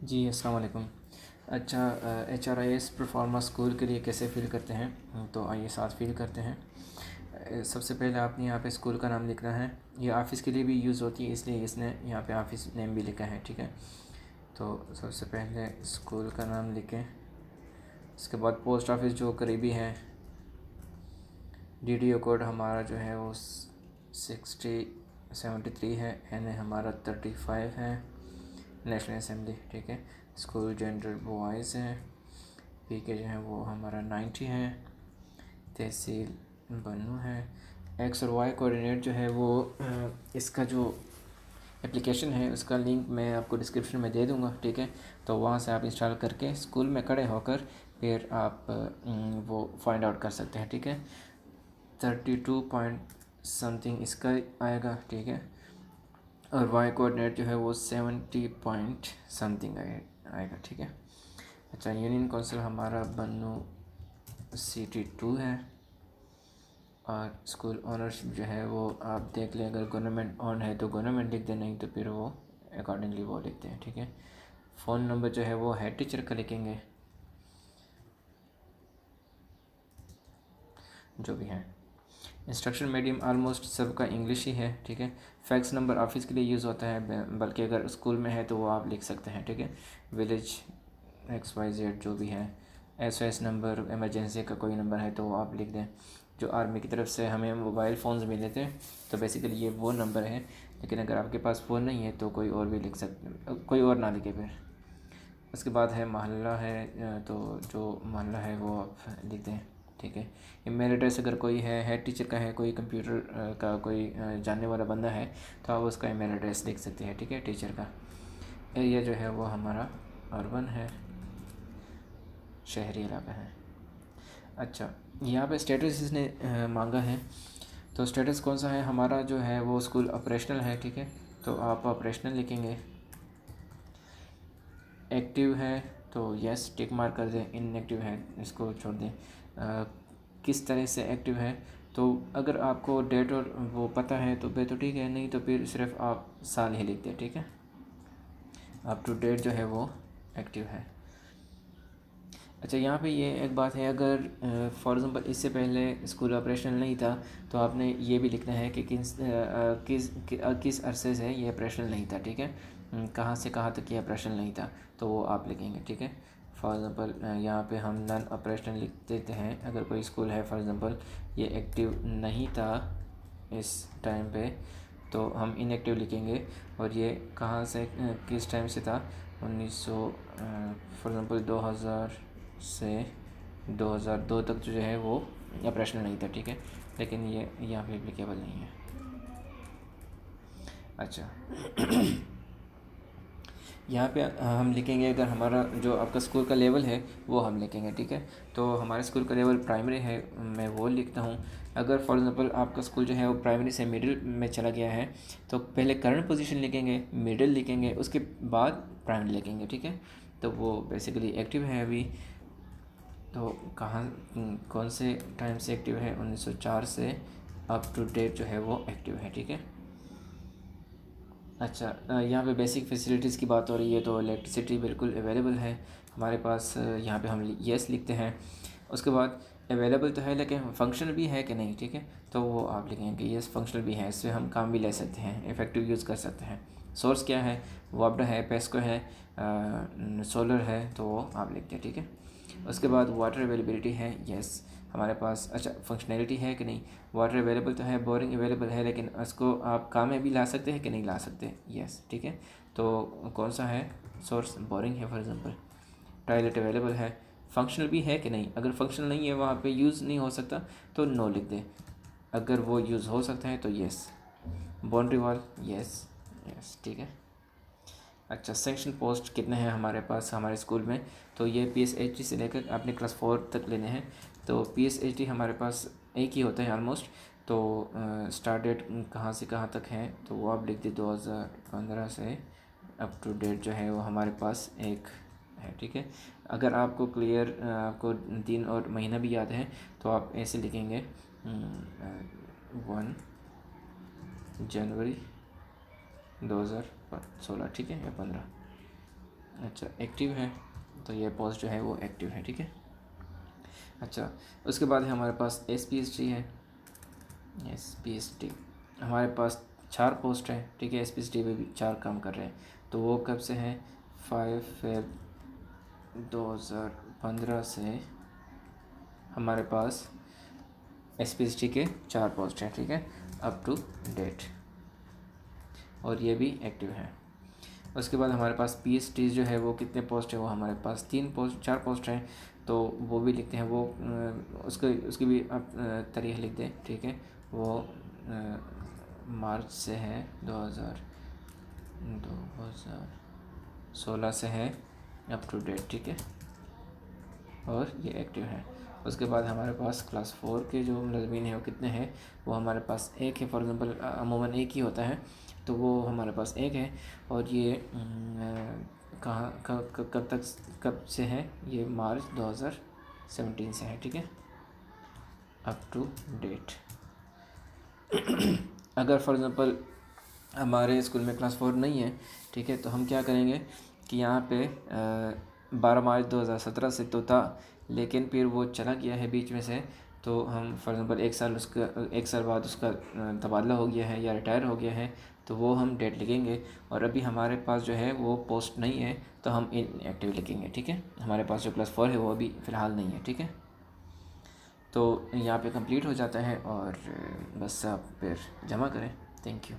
जी अस्सलाम वालेकुम। अच्छा, HRIS प्रोफार्मा स्कूल के लिए कैसे फ़िल करते हैं, तो आइए साथ फ़िल करते हैं। सबसे पहले आपने यहाँ पे स्कूल का नाम लिखना है। ये ऑफ़िस के लिए भी यूज़ होती है, इसलिए इसने यहाँ पे ऑफ़िस नेम भी लिखा है, ठीक है। तो सबसे पहले स्कूल का नाम लिखें। उसके बाद पोस्ट ऑफिस जो करीबी है, DDO कोड हमारा जो है वो 6073 है, NA हमारा 35 है, नेशनल असेंबली, ठीक है। स्कूल जेंडर बॉयज़ है, PK जो है वो हमारा 90 है, तहसील बन्नू है। एक्स और वाई कोऑर्डिनेट जो है वो इसका जो एप्लीकेशन है उसका लिंक मैं आपको डिस्क्रिप्शन में दे दूँगा, ठीक है। तो वहाँ से आप इंस्टॉल करके स्कूल में खड़े होकर फिर आप वो फाइंड आउट कर सकते हैं, ठीक है। 32 पॉइंट समथिंग इसका आएगा, ठीक है। और वाई कोऑर्डिनेट जो है वो 70 पॉइंट समथिंग आएगा, ठीक है। अच्छा, यूनियन काउंसिल हमारा बन्नू CT2 है। और स्कूल ओनरशिप जो है वो आप देख लें, अगर गवर्नमेंट ऑन है तो गवर्नमेंट लिख दें, नहीं तो फिर वो अकॉर्डिंगली वो लिखते हैं, ठीक है। फ़ोन नंबर जो है वो हेड टीचर का लिखेंगे, जो भी है। इंस्ट्रक्शन मीडियम ऑलमोस्ट सबका इंग्लिश ही है, ठीक है। फैक्स नंबर ऑफिस के लिए यूज़ होता है, बल्कि अगर स्कूल में है तो वो आप लिख सकते हैं, ठीक है। विलेज XYZ जो भी है। SOS नंबर, इमरजेंसी का कोई नंबर है तो वो आप लिख दें। जो आर्मी की तरफ से हमें मोबाइल फ़ोन्स मिले थे, तो बेसिकली ये वो नंबर है। लेकिन अगर आपके पास फ़ोन नहीं है तो कोई और भी लिख सकते, कोई और ना लिखे फिर। उसके बाद है मोहल्ला है, तो जो मोहल्ला है वो आप लिख दें, ठीक है। ईमेल एड्रेस अगर कोई है, हेड टीचर का है, कोई कंप्यूटर का कोई जानने वाला बंदा है तो आप उसका ईमेल एड्रेस लिख सकते हैं, ठीक है, टीचर का। एरिया जो है वो हमारा अर्बन है, शहरी इलाका है। अच्छा, यहाँ पे स्टेटस इसने मांगा है, तो स्टेटस कौन सा है हमारा, जो है वो स्कूल ऑपरेशनल है, ठीक है। तो आप ऑपरेशनल लिखेंगे। एक्टिव है तो यस टिक मार्क कर दें, इनएक्टिव है इसको छोड़ दें। किस तरह से एक्टिव है, तो अगर आपको डेट और वो पता है तो फिर तो ठीक है, नहीं तो फिर सिर्फ आप साल ही लिख दें, ठीक है। अप टू डेट जो है वो एक्टिव है। अच्छा, यहाँ पे ये एक बात है, अगर फॉर एग्ज़ाम्पल इससे पहले स्कूल ऑपरेशनल नहीं था तो आपने ये भी लिखना है कि किस अरसे से ये ऑपरेशनल नहीं था, ठीक है। कहाँ से कहाँ तक ये ऑपरेशनल नहीं था, तो वो आप लिखेंगे, ठीक है। फॉर एग्ज़ाम्पल यहाँ पे हम नॉन ऑपरेशनल लिख देते हैं। अगर कोई स्कूल है फॉर एग्ज़ाम्पल ये एक्टिव नहीं था इस टाइम पे, तो हम इनएक्टिव लिखेंगे। और ये कहाँ से किस टाइम से था, 1900 फॉर एग्ज़ाम्पल 2000 से 2002 तक जो है वो ऑपरेशनल नहीं था, ठीक है। लेकिन ये यहाँ पे एप्लीकेबल नहीं है। अच्छा यहाँ पे हम लिखेंगे, अगर हमारा जो आपका स्कूल का लेवल है वो हम लिखेंगे, ठीक है। तो हमारे स्कूल का लेवल प्राइमरी है, मैं वो लिखता हूँ। अगर फॉर एग्ज़ाम्पल आपका स्कूल जो है वो प्राइमरी से मिडिल में चला गया है तो पहले करंट पोजीशन लिखेंगे, मिडिल लिखेंगे, उसके बाद प्राइमरी लिखेंगे, ठीक है। तो वो बेसिकली एक्टिव है अभी। तो कहाँ कौन से टाइम से एक्टिव है, 1904 से अप टू डेट जो है वो एक्टिव है, ठीक है। अच्छा, यहाँ पे बेसिक फैसिलिटीज़ की बात हो रही है, तो इलेक्ट्रिसिटी बिल्कुल अवेलेबल है हमारे पास। यहाँ पे हम यस लिखते हैं। उसके बाद अवेलेबल तो है लेकिन फंक्शनल भी है कि नहीं, ठीक है। तो वो आप लिखेंगे कि यस फंक्शनल भी है, इससे हम काम भी ले सकते हैं, इफ़ेक्टिव यूज़ कर सकते हैं। सोर्स क्या है, वापडा है, पेस्को है, सोलर है, तो वो आप लिखते हैं, ठीक है। उसके बाद वाटर अवेलेबिलिटी है, यस हमारे पास। अच्छा, फंक्शनैलिटी है कि नहीं, वाटर अवेलेबल तो है, बोरिंग अवेलेबल है, लेकिन उसको आप काम में भी ला सकते हैं कि नहीं ला सकते, यस, ठीक है। तो कौन सा है, सोर्स बोरिंग है फॉर एग्ज़ाम्पल। टॉयलेट अवेलेबल है, फंक्शनल भी है कि नहीं, अगर फंक्शनल नहीं है, वहाँ पे यूज़ नहीं हो सकता तो नो लिख दें। अगर वो यूज़ हो सकता है तो yes. Boundary wall, yes yes, ठीक है। अच्छा, सेक्शन पोस्ट कितने हैं हमारे पास हमारे स्कूल में, तो ये PSHD से लेकर आपने क्लास 4 तक लेने हैं। तो PSHD हमारे पास एक ही होता है ऑलमोस्ट। तो स्टार्ट डेट कहाँ से कहाँ तक है, तो वो आप लिख दी 2015 से अप टू डेट जो है वो हमारे पास एक है, ठीक है। अगर आपको क्लियर आपको दिन और महीना भी याद है तो आप ऐसे लिखेंगे 1 जनवरी 2016, ठीक है, या 15। अच्छा, एक्टिव है, तो ये पोस्ट जो है वो एक्टिव है, ठीक है। अच्छा, उसके बाद है हमारे पास SPST है। SPST हमारे पास 4 पोस्ट है, ठीक है। SPST पे भी 4 काम कर रहे हैं, तो वो कब से हैं? 5 फेब 2015 से हमारे पास SPST के 4 पोस्ट हैं, ठीक है, अप टू डेट, और ये भी एक्टिव है। उसके बाद हमारे पास PST जो है वो कितने पोस्ट है? वो हमारे पास 4 पोस्ट हैं, तो वो भी लिखते हैं। वो उसकी भी आप तारीख लिख दें, ठीक है। वो मार्च से है 2016 से है अप टू डेट, ठीक है, और ये एक्टिव है। उसके बाद हमारे पास क्लास 4 के जो मुलज़मीन हैं वो कितने हैं? वो हमारे पास एक है। फॉर एग्ज़ाम्पल अमूमन एक ही होता है, तो वो हमारे पास एक है, और ये कहाँ कब से है? ये मार्च 2017 से है, ठीक है, अप टू डेट। अगर फॉर एग्ज़ाम्पल हमारे स्कूल में क्लास 4 नहीं है, ठीक है, तो हम क्या करेंगे कि यहाँ पे 12 मार्च 2017 से तो था, लेकिन फिर वो चला गया है बीच में से, तो हम फॉर एग्ज़ाम्पल एक साल बाद उसका तबादला हो गया है या रिटायर हो गया है, तो वो हम डेट लिखेंगे। और अभी हमारे पास जो है वो पोस्ट नहीं है, तो हम इनएक्टिव लिखेंगे, ठीक है। हमारे पास जो क्लास 4 है वो अभी फ़िलहाल नहीं है, ठीक है। तो यहाँ पे कंप्लीट हो जाता है, और बस आप फिर जमा करें। Thank you.